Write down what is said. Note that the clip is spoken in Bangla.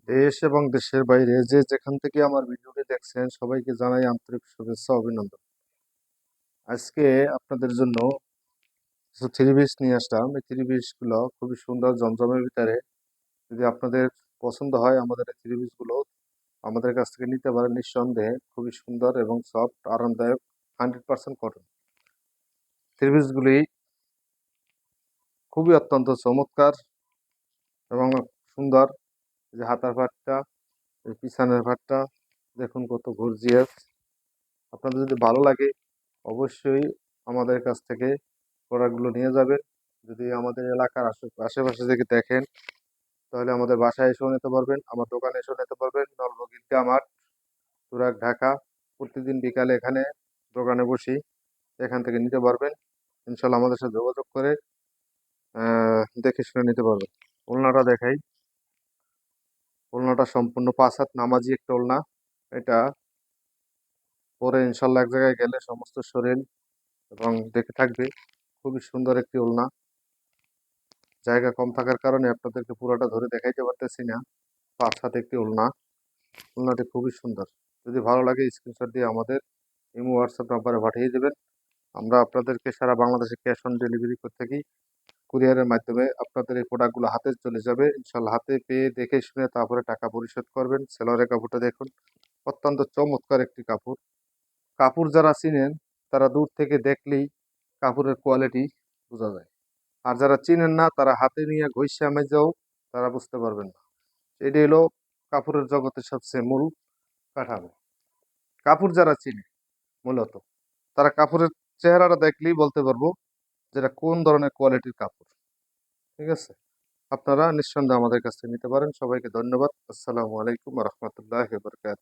দেশ এবং দেশের বাইরে যে যেখান থেকে আমার ভিডিওটি দেখছেন সবাইকে জানাই আন্তরিক শুভেচ্ছা অভিনন্দন। আজকে আপনাদের জন্য কিছু থ্রি পিস নিয়ে আসলাম। এই থ্রি পিস গুলো খুবই সুন্দর জমজমের ভিতরে। যদি আপনাদের পছন্দ হয় আমাদের এই থ্রি পিস গুলো আমাদের কাছ থেকে নিতে পারেন নিঃসন্দেহে। খুবই সুন্দর এবং সফট আরামদায়ক 100% কটন। থ্রি পিস গুলি খুবই অত্যন্ত চমৎকার এবং সুন্দর। যে হাতার পাটটা, এই পিছনের পাটটা দেখুন কত গর্জিয়াস। আপনাদের যদি ভালো লাগে অবশ্যই আমাদের কাছ থেকে প্রোডাক্টগুলো নিয়ে যাবেন। যদি আমাদের এলাকার আশেপাশে থেকে দেখেন তাহলে আমাদের বাসায় এসেও নিতে পারবেন, আমার দোকানে এসেও নিতে পারবেন। নলভগিরটা আমার তুরাগ, ঢাকা। প্রতিদিন বিকালে এখানে দোকানে বসি, এখান থেকে নিতে পারবেন। ইনশাল্লাহ আমাদের সাথে যোগাযোগ করে দেখে শুনে নিতে পারবেন। ওড়নাটা দেখাই। ওড়নাটা সম্পূর্ণ 5 হাত নামাজি একটা ওড়না। এটা পরে ইনশাল্লাহ এক জায়গায় গেলে সমস্ত শরীর এবং দেখে থাকবে। খুবই সুন্দর একটি ওড়না। জায়গা কম থাকার কারণে আপনাদেরকে পুরোটা ধরে দেখাইতে পারতেছি না। 5 হাত একটি ওড়না। ওড়নাটি খুবই সুন্দর। যদি ভালো লাগে স্ক্রিনশট দিয়ে আমাদের ইমো হোয়াটসঅ্যাপ নাম্বারে পাঠিয়ে দেবেন। আমরা আপনাদেরকে সারা বাংলাদেশে ক্যাশ অন ডেলিভারি করে থাকি। কুরিয়ারের মাধ্যমে আপনাদের এই প্রোডাক্টগুলো হাতে চলে যাবে ইনশাল্লাহ। হাতে পেয়ে দেখে শুনে তারপরে টাকা পরিশোধ করবেন। সেলরের কাপড়টা দেখুন, অত্যন্ত চমৎকার একটি কাপড়। কাপড় যারা চিনেন তারা দূর থেকে দেখলেই কাপড়ের কোয়ালিটি বোঝা যায়। আর যারা চিনেন না তারা হাতে নিয়ে ঘষে মেজেও তারা বুঝতে পারবেন না। এটি হলো কাপড়ের জগতের সবচেয়ে মূল কাঠামো। কাপড় যারা চিনে মূলত তারা কাপড়ের চেহারাটা দেখলেই বলতে পারবো যেটা কোন ধরনের কোয়ালিটির কাপড়। ঠিক আছে, আপনারা নিঃসন্দেহে আমাদের কাছ থেকে নিতে পারেন। সবাইকে ধন্যবাদ। আসসালামু আলাইকুম রহমতুল্লাহ বরকাত।